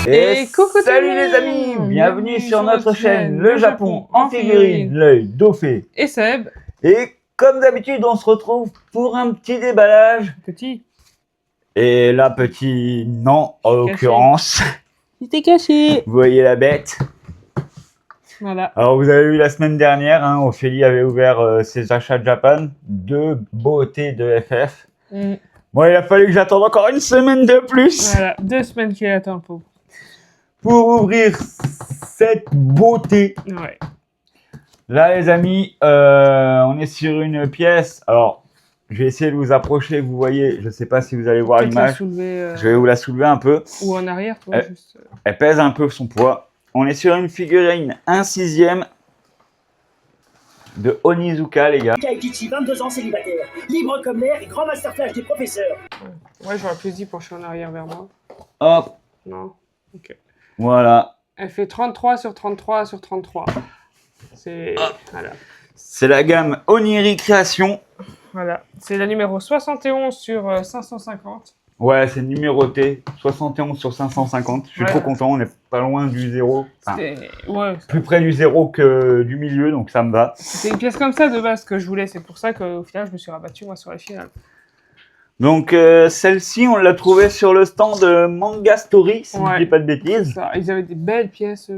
Et coucou salut les amis, bienvenue sur notre chaîne Le Japon en figurine, l'œil Dauphin et Seb. Et comme d'habitude, on se retrouve pour un petit déballage. Petit. Et là, petit, non, en l'occurrence. Il était caché. Vous voyez la bête. Voilà. Alors, vous avez vu la semaine dernière, hein, Ophélie avait ouvert ses achats de Japan. 2 beautés de FF. Bon, il a fallu que j'attende encore une semaine de plus. Voilà, 2 semaines qu'il attend pour ouvrir cette beauté. Ouais. Là, les amis, on est sur une pièce. Alors, je vais essayer de vous approcher. Vous voyez, je ne sais pas si vous allez voir l'image. Je vais vous la soulever un peu. Ou en arrière, toi, juste. Elle pèse un peu son poids. On est sur une figurine 1/6 de Onizuka, les gars. Kaikichi, 22 ans, célibataire, libre comme l'air et grand master flash des professeurs. Ouais, j'aurais plus dit pencher en arrière vers moi. Hop. Non. Ok. Voilà. Elle fait 33 sur 33 sur 33. C'est voilà. C'est la gamme Oniri Création. Voilà. C'est la numéro 71 sur 550. Ouais, c'est numéroté. 71 sur 550. Je suis trop content. On n'est pas loin du zéro. Enfin, plus près du zéro que du milieu, donc ça me va. C'est une pièce comme ça de base que je voulais. C'est pour ça qu'au final, je me suis rabattu moi sur la finale. Donc celle-ci, on l'a trouvée sur le stand de Manga Story, si je ne dis pas de bêtises. Ça, ils avaient des belles pièces.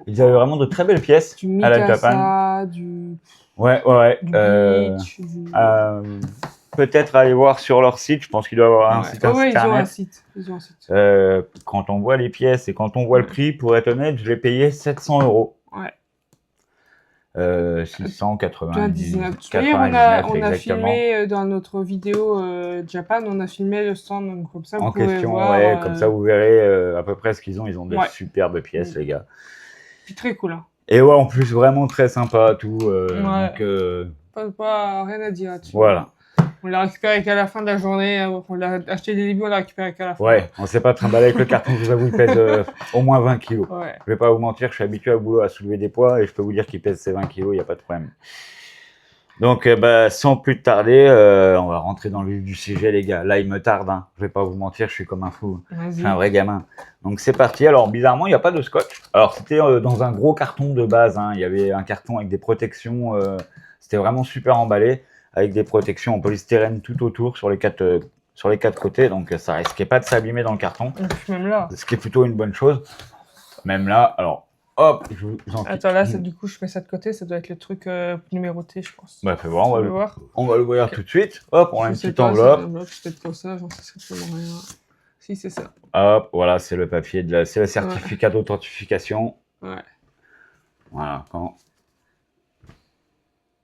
Ils avaient vraiment de très belles pièces du à la Japan. Du Bleach, peut-être aller voir sur leur site. Je pense qu'il doit y avoir un site internet. Ils ont un site. Quand on voit les pièces et quand on voit le prix, pour être honnête, je l'ai payé 700 €. Ouais. 699. D'ailleurs, on a filmé dans notre vidéo Japan, on a filmé le stand, donc comme ça vous pouvez voir. Comme ça vous verrez à peu près ce qu'ils ont. Ils ont de superbes pièces, les gars. Puis très cool. Hein. Et ouais, en plus vraiment très sympa tout. Donc, rien à dire là-dessus. Voilà. On l'a récupéré qu'à la fin de la journée. On l'a acheté des débuts, on l'a récupéré qu'à la fin. Ouais, on s'est pas trimballé avec le carton, je vous avoue, il pèse au moins 20 kilos. Ouais. Je vais pas vous mentir, je suis habitué au boulot à soulever des poids et je peux vous dire qu'il pèse ses 20 kilos, il n'y a pas de problème. Donc, sans plus tarder, on va rentrer dans le vif du sujet, les gars. Là, il me tarde, hein. Je vais pas vous mentir, je suis comme un fou. Je suis un vrai gamin. Donc, c'est parti. Alors, bizarrement, il n'y a pas de scotch. Alors, c'était dans un gros carton de base, hein. Il y avait un carton avec des protections. C'était vraiment super emballé, avec des protections en polystyrène tout autour sur les quatre côtés. Donc, ça risquait pas de s'abîmer dans le carton. Même là. Ce qui est plutôt une bonne chose. Même là, alors... Hop, je vous en Attends, là, du coup, je mets ça de côté, ça doit être le truc numéroté, je pense. Bah, fais voir, on va le voir tout de suite. Hop, on a une petite enveloppe. C'est peut-être pas ça, j'en sais strictement rien. Si, c'est ça. Hop, voilà, c'est le papier, c'est le certificat d'authentification. Ouais. Voilà,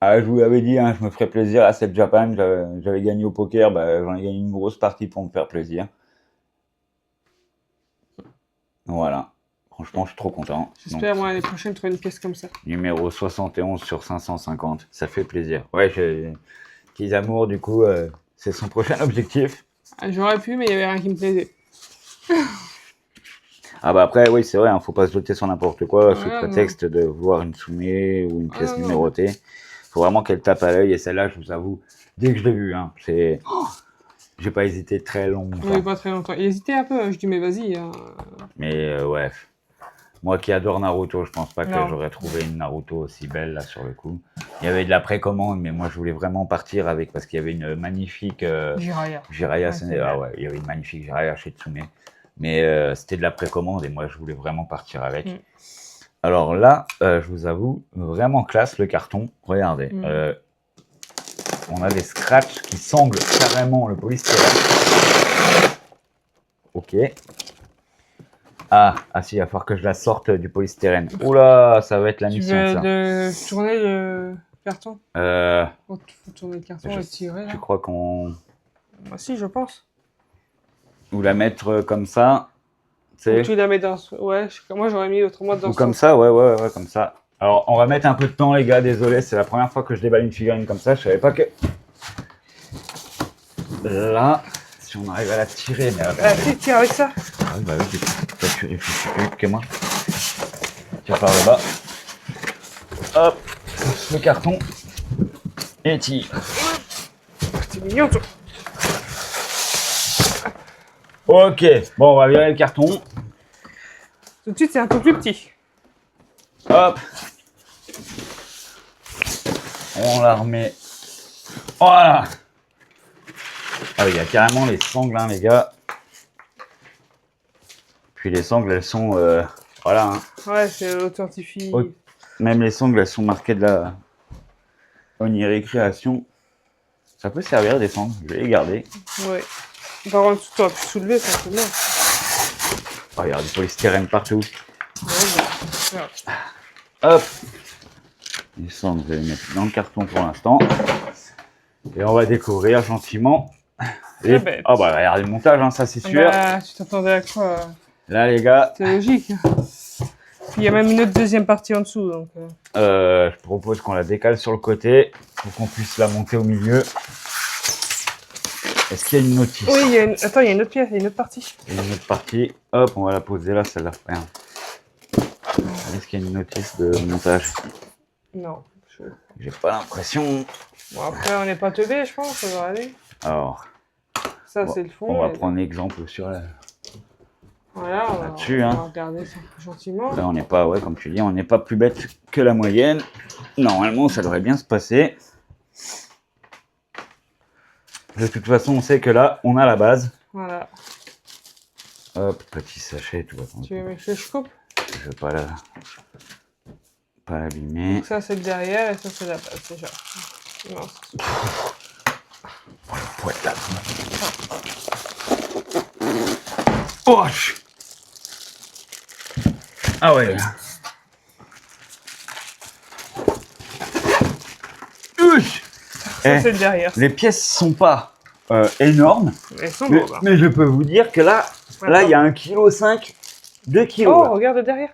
je vous l'avais dit, hein, je me ferais plaisir à cette Japan. J'avais gagné au poker, j'en ai gagné une grosse partie pour me faire plaisir. Voilà. Franchement, je suis trop content. J'espère, moi, l'année prochaine, trouver une pièce comme ça. Numéro 71 sur 550. Ça fait plaisir. Ouais, petits amours, du coup, c'est son prochain objectif. J'aurais pu, mais il n'y avait rien qui me plaisait. Ah bah après, oui, c'est vrai, faut pas se jeter sur n'importe quoi, sous prétexte de vouloir une soumée ou une pièce numérotée. Faut vraiment qu'elle tape à l'œil, et celle-là, je vous avoue, dès que je l'ai vue, hein, j'ai pas hésité très longtemps. Oui, pas très longtemps. Il hésitait un peu, je dis mais vas-y. Hein. Mais ouais. Moi qui adore Naruto, je pense pas que j'aurais trouvé une Naruto aussi belle là sur le coup. Il y avait de la précommande, mais moi je voulais vraiment partir avec parce qu'il y avait une magnifique Jiraiya. Il y avait une magnifique Jiraiya chez Tsume. Mais c'était de la précommande et moi je voulais vraiment partir avec. Alors là, je vous avoue, vraiment classe le carton. Regardez, on a des scratchs qui sanglent carrément le polystyrène. Ok. Ah si, il va falloir que je la sorte du polystyrène. Oula, ça va être la mission, ça. Tu veux tourner le carton faut tourner le carton et tirer, là. Tu crois qu'on... Bah si, je pense. Ou la mettre comme ça. Ou tu la mets dans... Ouais, moi j'aurais mis autrement dans... Ou comme ça, ouais, comme ça. Alors, on va mettre un peu de temps, les gars, désolé. C'est la première fois que je déballe une figurine comme ça. Je savais pas que... Là... Si on arrive à la tirer, mais... tire avec ça. Ah oui, bah oui, toi tu réfléchis plus vite que moi. Tire par le bas. Hop, le carton. Et tire. C'est mignon, toi. Ok, bon, on va virer le carton. Tout de suite, c'est un peu plus petit. Hop. On la remet. Voilà. Ah oui, il y a carrément les sangles, hein, les gars. Puis les sangles, elles sont... voilà. Hein. Ouais, c'est authentifie. Même les sangles, elles sont marquées de la Oni Récréation. Ça peut servir des sangles, je vais les garder. Ouais. Par contre, tu aurais pu soulever simplement. Oh, il y a du polystyrène partout. Ouais, bah, Hop. Les sangles, je vais les mettre dans le carton pour l'instant. Et on va découvrir gentiment. Et... bête. Oh bah regardez le montage, hein, ça c'est sûr. Bah, tu t'attendais à quoi? Là les gars. C'est logique. Puis il y a même une autre deuxième partie en dessous. Donc, je propose qu'on la décale sur le côté pour qu'on puisse la monter au milieu. Est-ce qu'il y a une notice? Oui, il y a une... Attends, il y a une autre pièce, il y a une autre partie. Il y a une autre partie. Hop, on va la poser là, celle-là. Est-ce qu'il y a une notice de montage? Non. J'ai pas l'impression. Bon, après, on n'est pas teubé, je pense, ça va aller. Alors, ça, c'est le fond. On va prendre exemple sur la... Voilà, on va regarder ça gentiment. Là, on n'est pas, ouais, comme tu dis, on n'est pas plus bête que la moyenne. Normalement, ça devrait bien se passer. De toute façon, on sait que là, on a la base. Voilà. Hop, petit sachet, tout va. Tu veux que je coupe? Je veux pas l'abîmer. Donc ça, c'est le derrière et ça, c'est la base déjà. Non, c'est pour être là. Oh! Ah ouais. Ça, c'est le derrière. Les pièces sont pas énormes. Elles sont lourdes. Mais je peux vous dire que là, il y a 1,5 kg, 2 kg. Oh, regarde le derrière.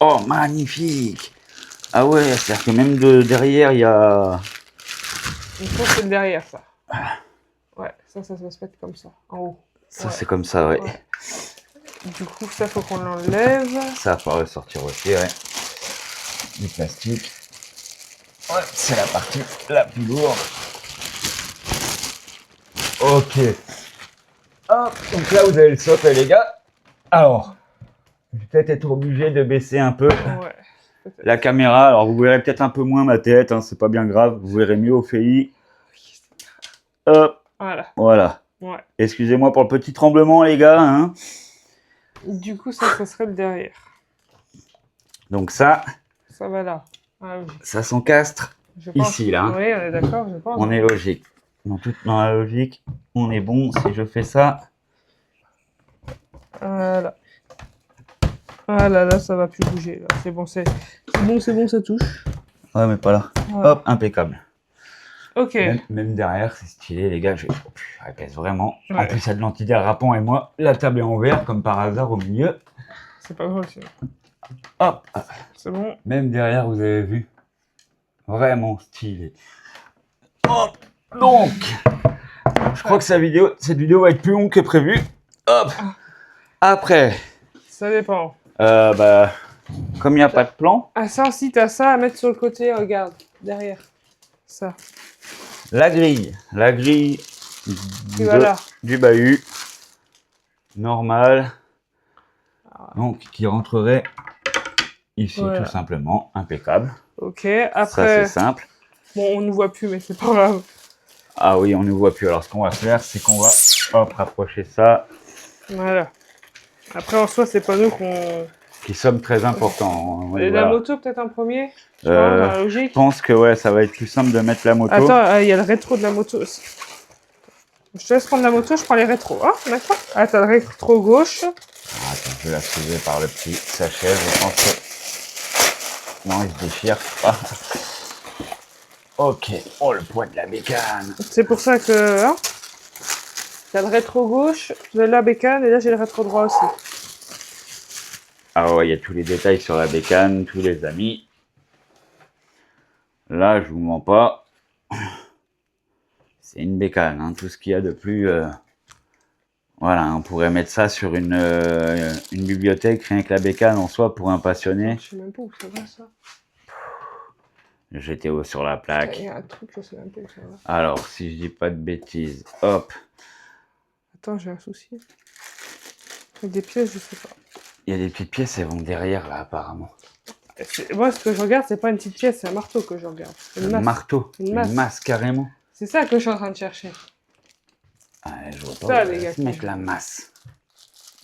Oh, magnifique. Ah ouais, c'est-à-dire que même de derrière, il y a... Il faut que c'est le derrière, ça. Ouais, ça va se mettre comme ça, en haut. Ça, c'est comme ça, ouais. Du coup, ça, faut qu'on l'enlève. Ça va ressortir aussi, ouais. Du plastique. Ouais, c'est la partie la plus lourde. Ok. Hop, donc là, vous avez le socle, les gars. Alors, je vais peut-être être obligé de baisser un peu la caméra. Alors, vous verrez peut-être un peu moins ma tête, hein, c'est pas bien grave. Vous verrez mieux au FEI. Hop. Voilà. Ouais. Excusez-moi pour le petit tremblement, les gars. Hein. Du coup, ça serait le derrière. Donc ça... Ça va là. Ça s'encastre ici, là. Hein. Oui, on est d'accord, je pense. On est logique. Dans la logique, on est bon. Si je fais ça... Voilà. Ah là, ça va plus bouger. C'est bon, ça touche. Ouais, mais pas là. Voilà. Hop, impeccable. Ok. Même derrière, c'est stylé, les gars. Elle pèse vraiment. Ouais. En plus, il y a de l'antidérapant et moi, la table est en verre, comme par hasard, au milieu. C'est pas drôle, ça. Hop. C'est bon. Même derrière, vous avez vu. Vraiment stylé. Hop. Donc, je crois que cette vidéo va être plus longue que prévu. Hop. Après. Ça dépend. Comme il n'y a pas de plan. Ah ça, si t'as ça à mettre sur le côté, regarde, derrière. Ça. La grille du bahut. Normal. Donc, qui rentrerait ici, tout simplement. Impeccable. Ok, après... Ça, c'est simple. Bon, on ne voit plus, mais c'est pas grave. Ah oui, on ne voit plus. Alors, ce qu'on va faire, c'est qu'on va, hop, rapprocher ça. Voilà. Après, en soi, c'est pas nous qu'on... Qui sommes très importants. Et la moto, peut-être en premier? Logique. Je pense que ça va être plus simple de mettre la moto. Attends, il y a le rétro de la moto aussi. Je te laisse prendre la moto, je prends les rétros. Ah, d'accord. Ah, t'as le rétro gauche. Attends, je vais la soulever par le petit sachet. Je pense que... Non, il se déchire pas. Ok. Oh, le poids de la bécane. C'est pour ça que... Hein, t'as le rétro gauche, la bécane, et là, j'ai le rétro droit aussi. Ah ouais, il y a tous les détails sur la bécane, tous les amis. Là, je vous mens pas. C'est une bécane, hein, tout ce qu'il y a de plus... Voilà, on pourrait mettre ça sur une bibliothèque, rien que la bécane en soi, pour un passionné. Je sais même pas où ça va, ça. J'étais sur la plaque. Il y a un truc, je sais même pas où ça va. Alors, si je dis pas de bêtises, hop. Attends, j'ai un souci. Avec des pièces, je sais pas. Il y a des petites pièces, elles vont derrière, là, apparemment. Moi, ce que je regarde, c'est pas une petite pièce, c'est un marteau que je regarde. Un marteau, une masse, carrément. C'est ça que je suis en train de chercher. Ah, je vois pas. Ça, les gars. Mettre la masse.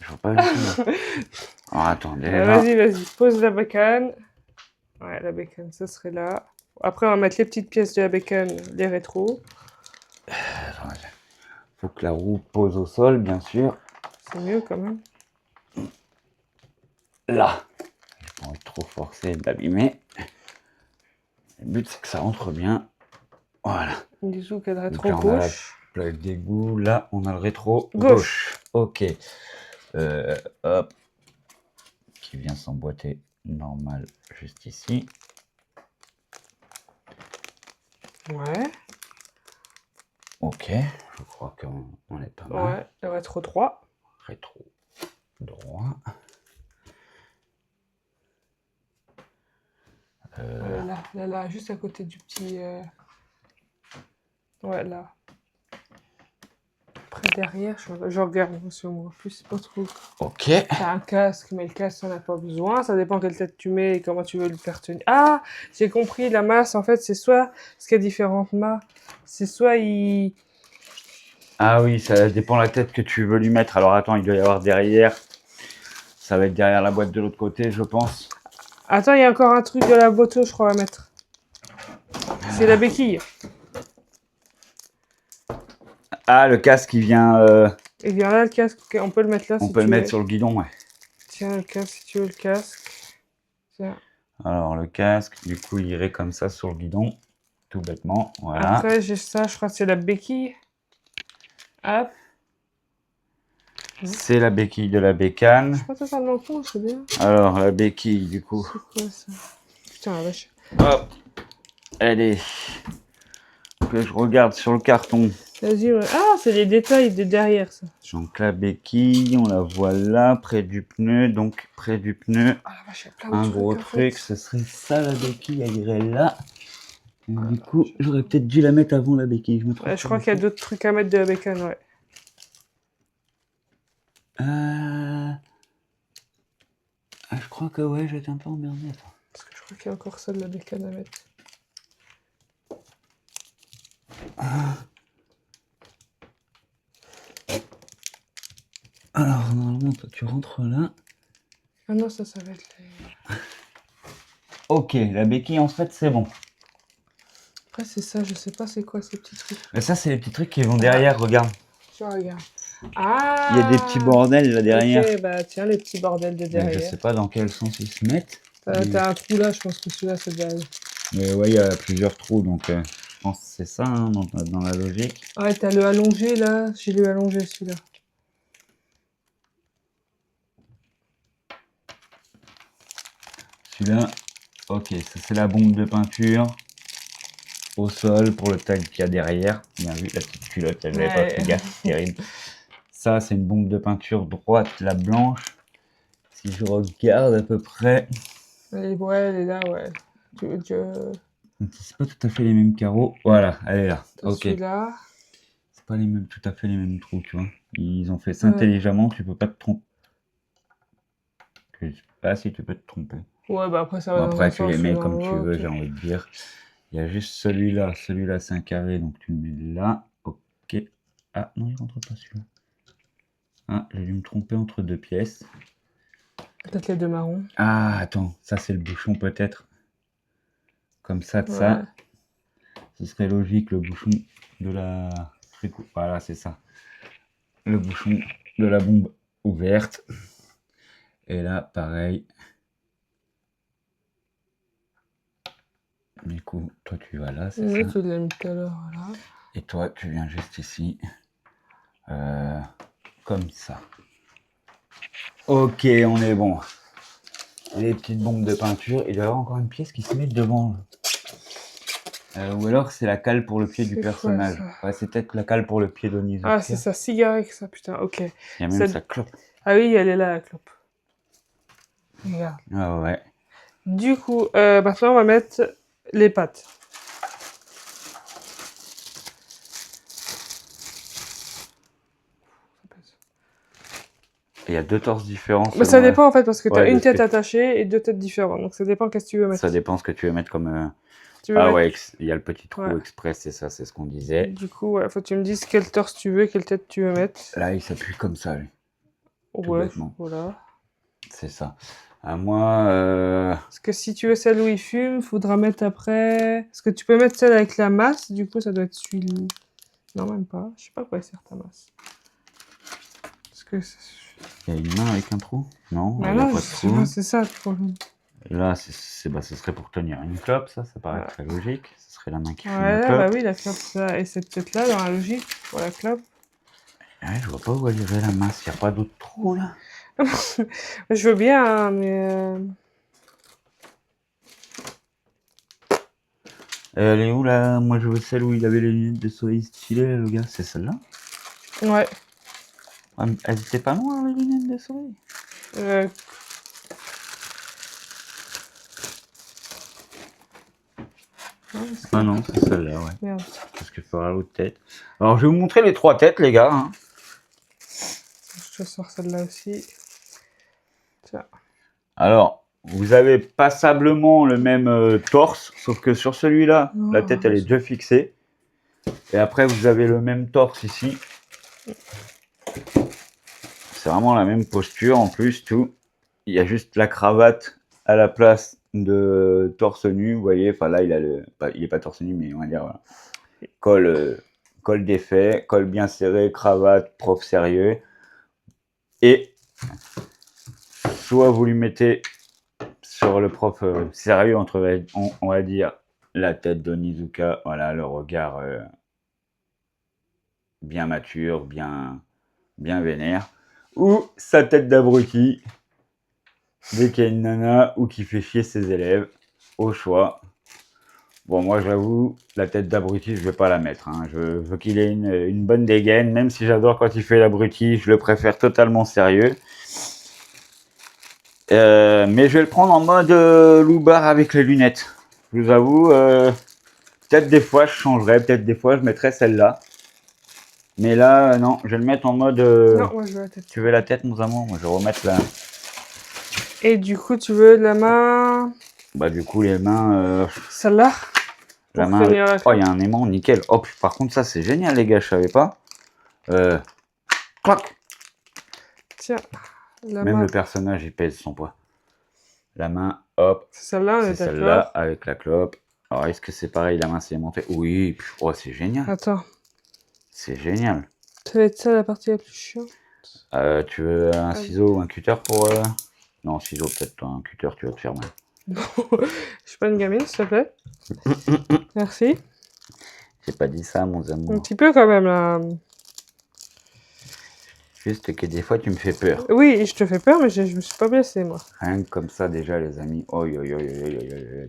Je vois pas du tout. Alors, attendez. Vas-y, pose la bécane. Ouais, la bécane, ça serait là. Après, on va mettre les petites pièces de la bécane, les rétros. Faut que la roue pose au sol, bien sûr. C'est mieux quand même. Là. J'ai pas envie de trop forcer d'abîmer. Le but, c'est que ça rentre bien. Voilà. Dessous, quel rétro gauche. Plaque d'égout. Là, on a le rétro gauche. Ok. Hop. Qui vient s'emboîter normal juste ici. Ouais. Ok. Je crois qu'on est pas mal. Ouais, le rétro droit. Rétro droit. Là, juste à côté du petit... Ouais, là. Après, derrière, je regarde sur moi. En plus, c'est pas trop... Ok. T'as un casque, mais le casque, on n'a pas besoin. Ça dépend quelle tête tu mets et comment tu veux le faire tenir. Ah, j'ai compris, la masse, en fait, c'est soit... Parce qu'il y a différentes masses. C'est soit il... Ah oui, ça dépend la tête que tu veux lui mettre. Alors attends, il doit y avoir derrière. Ça va être derrière la boîte de l'autre côté, je pense. Attends, il y a encore un truc de la moto, je crois, à mettre. C'est la béquille. Ah, le casque, il vient... Et bien là, le casque, on peut le mettre là on si peut tu le mettre veux. sur le guidon, ouais. Tiens, le casque, si tu veux le casque. Tiens. Alors, le casque, du coup, il irait comme ça sur le guidon. Tout bêtement, voilà. Après, j'ai ça, je crois que c'est la béquille. Hop. C'est la béquille de la bécane. Je suis pas totalement con, c'est bien. Alors, la béquille, du coup. C'est quoi ça? Putain, la vache. Hop. Elle est... Que je regarde sur le carton. Vas-y, ouais. Ah, c'est les détails de derrière, ça. Donc, la béquille, on la voit là, près du pneu. Donc, près du pneu, Ah la vache, il y a plein de un trucs, gros en truc. fait. Ce serait ça, la béquille, elle irait là. Et du coup, j'aurais peut-être dû la mettre avant la béquille. Ouais, je crois qu'il y a d'autres trucs à mettre de la bécane, ouais. Je crois que ouais, j'étais un peu emmerdé. Parce que je crois qu'il y a encore ça de la bécane à mettre. Alors, normalement, toi, tu rentres là. Ah non, ça va être... Ok, la béquille, en fait, c'est bon. Après, c'est ça, je sais pas c'est quoi ces petits trucs. Mais ça, c'est les petits trucs qui vont derrière, regarde. Tu regardes. Ah! Il y a des petits bordels là derrière. Ok, bah tiens, les petits bordels de derrière. Mais je sais pas dans quel sens ils se mettent. T'as un trou là, je pense que celui-là, c'est derrière. Mais ouais, il y a plusieurs trous, donc je pense que c'est ça, hein, dans la logique. Ouais, t'as le allongé là, j'ai le allongé celui-là. Celui-là, ok, ça c'est la bombe de peinture. Au sol pour le tag qu'il y a derrière. Bien vu, la petite culotte, elle n'avait pas fait gaffe, terrible. Ça, c'est une bombe de peinture droite, la blanche. Si je regarde à peu près. Ouais, elle est là, ouais. C'est pas tout à fait les mêmes carreaux. Voilà, elle est là. Ok. Celui-là. C'est pas tout à fait les mêmes trous, tu vois. Ils ont fait ça intelligemment, tu peux pas te tromper. Je sais pas si tu peux te tromper. Ouais, bah après ça va. Bon, après, tu les mets comme tu veux, j'ai envie de dire. Il y a juste celui-là. Celui-là, c'est un carré, donc tu le mets là. Ok. Ah, non, il rentre pas celui-là. Ah, j'ai dû me tromper entre deux pièces. Peut-être les deux marrons. Ah, attends, ça c'est le bouchon peut-être. Comme ça, de ça. Ce serait logique, le bouchon de la... Voilà, c'est ça. Le bouchon de la bombe ouverte. Et là, pareil. Du coup, toi tu vas là, c'est ça. Oui, tu l'as mis tout à l'heure, voilà. Et toi, tu viens juste ici. Comme ça. Ok, on est bon. Les petites bombes de peinture. Il doit y avoir encore une pièce qui se met devant. Ou alors c'est la cale pour le pied du personnage. Ouais, c'est peut-être la cale pour le pied d'Onizuka. Ah, c'est ça, cigarette, ça, putain, ok. Il y a même sa clope. Ah oui, elle est là, la clope. Regarde. Ah ouais. Du coup, maintenant on va mettre les pattes. Il y a 2 torses différents. Mais ça selon la- dépend en fait, parce que tu as Ouais, une de ce tête que- attachée et 2 têtes différentes. Donc ça dépend qu'est-ce que tu veux mettre. Ça dépend ce que tu veux mettre comme. Tu veux Ah mettre- ouais, il y a le petit trou Ouais. express, c'est ça, c'est ce qu'on disait. Du coup, ouais, faut que tu me dises quel torse tu veux, quelle tête tu veux mettre. Là, il s'appuie comme ça, lui. tout Ouais, bêtement. voilà. C'est ça. À moi, Parce que si tu veux celle où il fume, faudra mettre après. Parce que tu peux mettre celle avec la masse, du coup ça doit être celui. Non, même pas. Je sais pas quoi sert ta masse. Parce que. il y a une main avec un trou? Non, Bah il n'y a non, pas de trou. c'est ça le problème. Là, ce serait pour tenir une clope, ça paraît Ouais. très logique. Ce serait la main qui fume Ouais, la là, clope. bah oui, la clope, ça. Et cette tête-là, dans la logique, pour la clope. Ouais, je vois pas où elle irait la masse, il n'y a pas d'autre trou là. Je veux bien, hein, mais. Elle est où là? Moi je veux celle où il avait les lunettes de soleil stylées, le gars, c'est celle-là? Ouais. Ah, mais elles étaient pas noires les lunettes de soleil? Euh, non, parce que- Ah non, c'est celle-là, ouais. Merde. Parce qu'il faudra l'autre tête. Alors je vais vous montrer les 3 têtes, les gars. Hein. Je te sors celle-là aussi. Tiens. Alors, vous avez passablement le même torse, sauf que sur celui-là, Oh, la tête elle est déjà fixée. Et après, vous avez le même torse ici. C'est vraiment la même posture en plus, tout. Il y a juste la cravate à la place de torse nu, vous voyez. Enfin là, il est pas torse nu, mais on va dire voilà. Col défait, col bien serré, cravate, prof sérieux. Et soit vous lui mettez sur le prof sérieux, on va dire la tête d'Onizuka, voilà, le regard bien mature, bien vénère, ou sa tête d'abruti, dès qu'il y a une nana ou qui fait chier ses élèves, au choix. Bon, moi j'avoue, la tête d'abruti, je vais pas la mettre. Hein. Je veux qu'il ait une bonne dégaine, même si j'adore quand il fait l'abruti, je le préfère totalement sérieux. Mais je vais le prendre en mode loupard avec les lunettes. Je vous avoue, peut-être des fois je changerai, peut-être des fois je mettrai celle-là. Mais là, non, je vais le mettre en mode... Non, moi je veux la tête. Tu veux la tête, mon amour? Moi je vais remettre la... Et du coup, tu veux la main. Bah du coup, les mains... Celle-là. la Pour main... tenir la Oh, il y a un aimant, nickel. Hop, par contre, ça c'est génial, les gars, je savais pas. Clac. Tiens. La Même main. le personnage, il pèse son poids. La main, hop, C'est celle-là, on c'est est celle-là, d'accord. avec la clope. Alors, est-ce que c'est pareil, la main s'est montée? Oui, oh, c'est génial. Attends. C'est génial. Ça va être ça la partie la plus chiante. Tu veux un ciseau ou un cutter pour... Non, ciseau peut-être, toi, un cutter, tu vas te faire mal. Je suis pas une gamine, s'il te plaît. Merci. J'ai pas dit ça, mon Un amour. petit peu quand même là. Juste que des fois, tu me fais peur. Oui, je te fais peur, mais je me suis pas blessée moi. Rien que comme ça, déjà, les amis. Oi, oi, oi, oi, oi, oi, oi.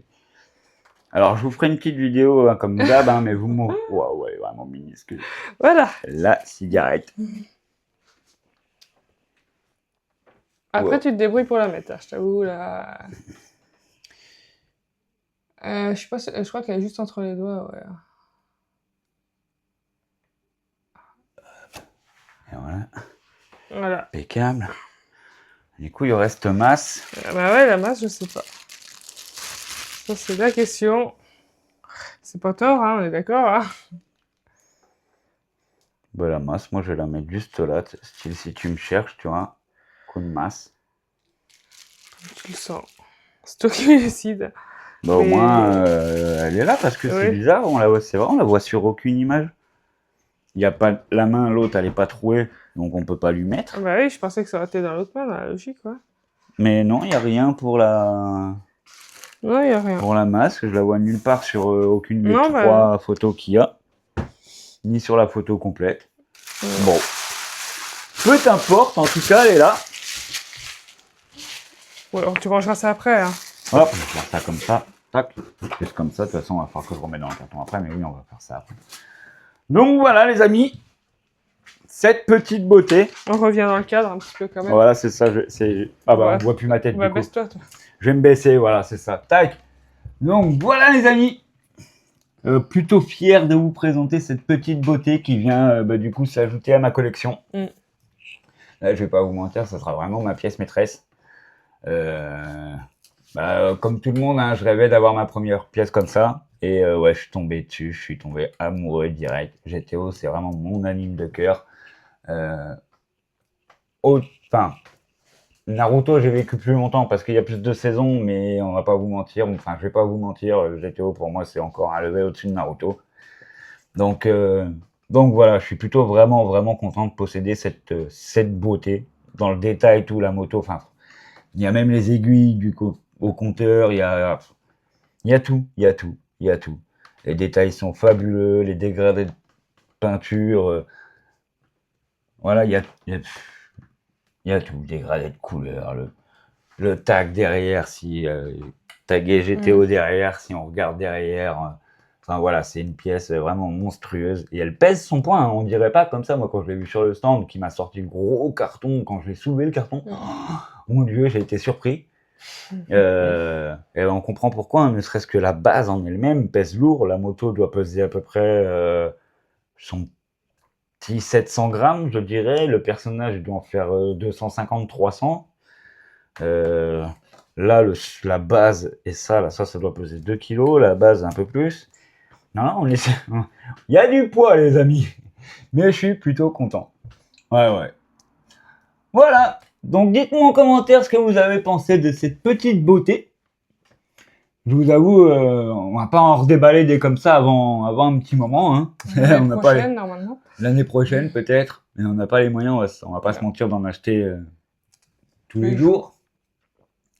Alors, je vous ferai une petite vidéo, hein, comme d'hab, hein, mais vous m'aurez... Waouh, ouais, vraiment minuscule. Voilà. La cigarette. Après, Ouais. tu te débrouilles pour la mettre, hein, je t'avoue là. Je sais pas, je crois qu'elle est juste entre les doigts, ouais. Et voilà, Voilà. impeccable. Du coup, il reste masse. Bah ouais, la masse, je sais pas. Ça, c'est la question. C'est pas tort, hein, on est d'accord, hein. Bah, la masse, moi, je vais la mettre juste là. Style, si tu me cherches, tu vois. Coup de masse. Tu le sens. C'est toi qui décides. Bah, au Mais- moins, elle est là parce que c'est Ouais. bizarre. On la voit, c'est vrai, on la voit sur aucune image. Il y a pas la main, l'autre, elle est pas trouée, donc on peut pas lui mettre. Bah oui, je pensais que ça aurait été dans l'autre main, dans la logique, quoi. Mais non, il y a rien pour la Non, y a rien. masse. Je la vois nulle part sur aucune des Non, bah- 3 photos qu'il y a, ni sur la photo complète. Ouais. Bon, peu importe. En tout cas, elle est là. Ouais, alors, tu rangeras ça après, hein. Hop, on va faire ça comme ça. Tac. Juste comme ça. De toute façon, on va falloir que je remette dans le carton après. Mais oui, on va faire ça après. Donc voilà, les amis. Cette petite beauté. On revient dans le cadre un petit peu quand même. Voilà, c'est ça. Ah bah, Ouais. on voit plus ma tête Bah, du coup. baisse-toi, toi. Je vais me baisser, voilà, c'est ça. Tac. Donc voilà, les amis. Plutôt fier de vous présenter cette petite beauté qui vient du coup s'ajouter à ma collection. Mm. Là, je vais pas vous mentir, ça sera vraiment ma pièce maîtresse. Comme tout le monde, hein, je rêvais d'avoir ma première pièce comme ça. Et ouais, je suis tombé dessus, je suis tombé amoureux direct. GTO, c'est vraiment mon anime de cœur. Enfin, Naruto, j'ai vécu plus longtemps parce qu'il y a plus de saisons, mais on va pas vous mentir. Enfin, je vais pas vous mentir, GTO pour moi, c'est encore un level au-dessus de Naruto. Donc voilà, je suis plutôt vraiment content de posséder cette beauté. Dans le détail, tout, la moto, enfin, il y a même les aiguilles au compteur, il y a tout. Les détails sont fabuleux, les dégradés de peinture, voilà, il y a tout, le dégradé de couleur, le tag derrière, si tagué GTO derrière, si on regarde derrière. Enfin voilà, c'est une pièce vraiment monstrueuse. Et elle pèse son poids, hein, on dirait pas comme ça. Moi, quand je l'ai vu sur le stand, qui m'a sorti le gros carton, quand je l'ai soulevé le carton, oh, mon Dieu, j'ai été surpris. Et on comprend pourquoi, hein, ne serait-ce que la base en elle-même pèse lourd. La moto doit peser à peu près son petit 700 grammes, je dirais. Le personnage doit en faire 250-300. Là, la base et ça doit peser 2 kg. La base, un peu plus. Non, il y a du poids, les amis. Mais je suis plutôt content. Ouais. Voilà. Donc, dites-moi en commentaire ce que vous avez pensé de cette petite beauté. Je vous avoue, on va pas en redéballer des comme ça avant un petit moment. Hein. L'année prochaine, normalement. L'année prochaine, peut-être. Mais on n'a pas les moyens, on va pas se mentir d'en acheter tous les jours.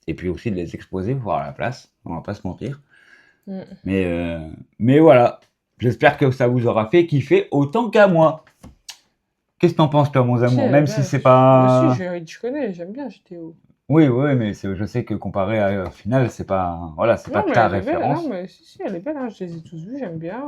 Et puis aussi de les exposer pour avoir la place. On va pas se mentir. Mais voilà. J'espère que ça vous aura fait kiffer autant qu'à moi. Qu'est-ce que t'en penses, toi, mon amour? Même si c'est pas... Moi aussi, je connais, j'aime bien GTO. Oui, mais je sais que comparé à Final, c'est pas... Voilà, c'est pas ta référence. Non, mais si, elle est belle, hein. Je les ai tous vus, j'aime bien.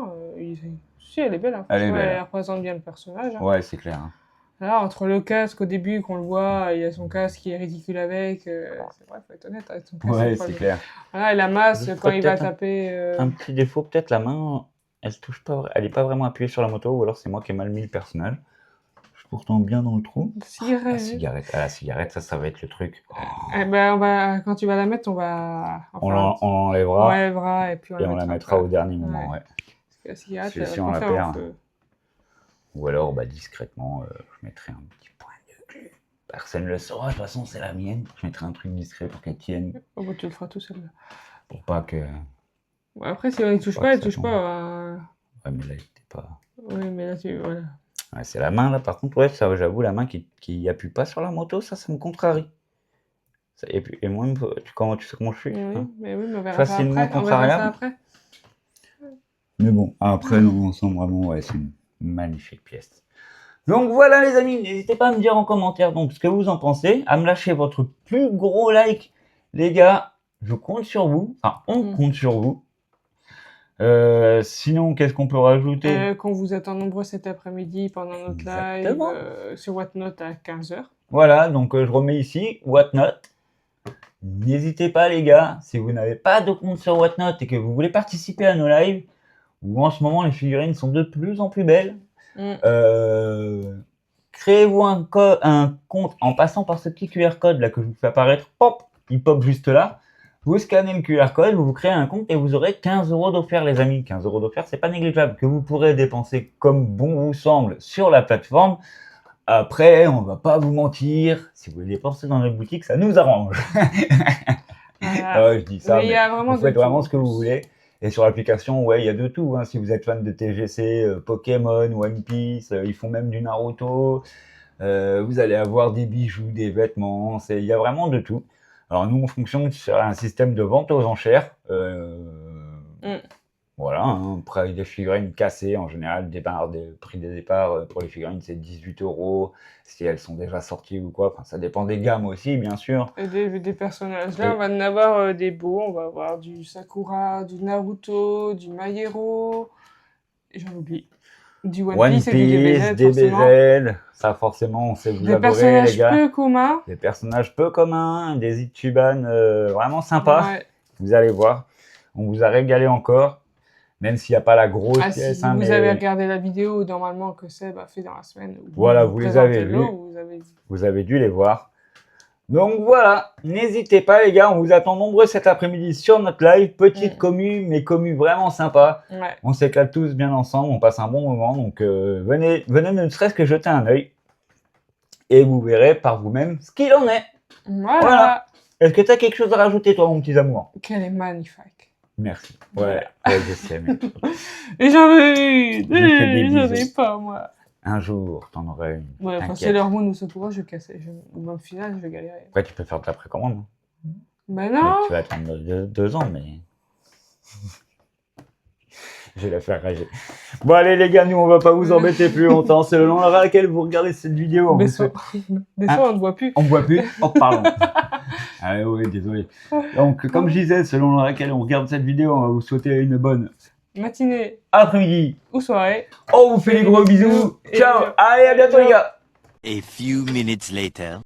Si, elle est belle, hein. Elle est belle. Elle représente bien le personnage. Hein. Ouais, c'est clair. Hein. Là, entre le casque, au début, qu'on le voit, il y a son casque qui est ridicule avec. C'est vrai, faut être honnête, avec son casque. Ouais, c'est clair. Voilà, et la masse, quand il va taper... Un petit défaut, peut-être la main, elle se touche pas, elle est pas vraiment appuyée sur la moto, ou alors c'est moi qui ai mal mis le personnage. Je suis pourtant bien dans le trou. La cigarette, ça va être le truc. Eh ben, quand tu vas la mettre, on l'enlèvera. On l'enlèvera et puis on la mettra au dernier moment, ouais. Parce que la cigarette, si on la perd. Ou alors, discrètement, je mettrai un petit point de glu. Personne ne le saura, de toute façon, c'est la mienne. Je mettrai un truc discret pour qu'elle tienne. Oh, tu le feras tout seul. Pour pas que... Ouais, après, si on ne touche pas, elle touche pas. Ouais, mais là, il était pas... Oui, mais là, voilà. Ouais, c'est la main, là, par contre, ouais, ça, j'avoue, la main qui appuie pas sur la moto, ça me contrarie. Et moi, tu sais comment je suis, oui, hein, mais on verra facilement ça après. contrariable. Après. Mais bon, après, dans l'ensemble, vraiment, ouais, c'est une magnifique pièce. Donc voilà, les amis, n'hésitez pas à me dire en commentaire donc ce que vous en pensez, à me lâcher votre plus gros like. Les gars, je compte sur vous, enfin, on compte sur vous. Sinon, qu'est-ce qu'on peut rajouter? Qu'on vous attend nombreux cet après-midi pendant notre live sur Whatnot à 15h. Voilà, donc je remets ici Whatnot. N'hésitez pas, les gars, si vous n'avez pas de compte sur Whatnot et que vous voulez participer à nos lives, où en ce moment les figurines sont de plus en plus belles, créez-vous un compte en passant par ce petit QR code là que je vous fais apparaître. Pop, il pop juste là. Vous scannez le QR code, vous créez un compte et vous aurez 15 € d'offert, les amis. 15 € d'offert, c'est pas négligeable, que vous pourrez dépenser comme bon vous semble sur la plateforme. Après, on va pas vous mentir, si vous les dépensez dans notre boutique, ça nous arrange. Voilà. Je dis ça, mais vous faites vraiment ce que vous voulez. Et sur l'application, ouais, il y a de tout. Hein. Si vous êtes fan de TGC, Pokémon, One Piece, ils font même du Naruto. Vous allez avoir des bijoux, des vêtements. Il y a vraiment de tout. Alors nous, on fonctionne sur un système de vente aux enchères. Voilà, hein, prix des figurines cassées, en général, prix des départs pour les figurines, c'est 18 € si elles sont déjà sorties ou quoi. Enfin, ça dépend des gammes aussi, bien sûr. Et des personnages. Là, on va en avoir des beaux. On va avoir du Sakura, du Naruto, du My Hero. J'en oublie. Du One Piece et du DBZ. Ça, forcément, on sait vous adorer, les gars. Des personnages peu communs. Des personnages peu communs, des Ichiban vraiment sympas. Ouais. Vous allez voir. On vous a régalé encore. Même s'il n'y a pas la grosse Ah, si pièce. Hein, vous mais avez regardé la vidéo normalement que Seb a fait dans la semaine. Où Voilà, vous les avez présentez le lot, vus. vous avez vu. Vous avez dû les voir. Donc voilà, n'hésitez pas les gars, on vous attend nombreux cet après-midi sur notre live. Petite commu, mais commu vraiment sympa. Ouais. On s'éclate tous bien ensemble, on passe un bon moment. Donc venez ne serait-ce que jeter un œil. Et vous verrez par vous-même ce qu'il en est. Voilà. Est-ce que tu as quelque chose à rajouter toi mon petit amour? Qu'elle est magnifique. Merci. Ouais, ouais, je sais. Mais Et j'en veux une. Je fais des J'en ai bisous. pas, moi. un jour, t'en auras une. Ouais, enfin, T'inquiète. c'est leur monde ou Sakura, je cassais. Ou au final, je vais galérer. Après, tu peux faire ta précommande. Hein. Ben Mais non. tu vas attendre 2 ans, mais... Je vais la faire rager. Bon, allez, les gars, nous, on va pas vous embêter plus longtemps. C'est le long à laquelle vous regardez cette vidéo. On vous Des souhaite- fois, on ne voit plus. On voit plus. Oh, pardon. Ah oui, désolé. Donc, comme je disais, selon laquelle on regarde cette vidéo, on va vous souhaiter une bonne Matinée après-midi. ou soirée. On vous fait des gros bisous. Et- Ciao. Allez, à bientôt, les gars. A few minutes later.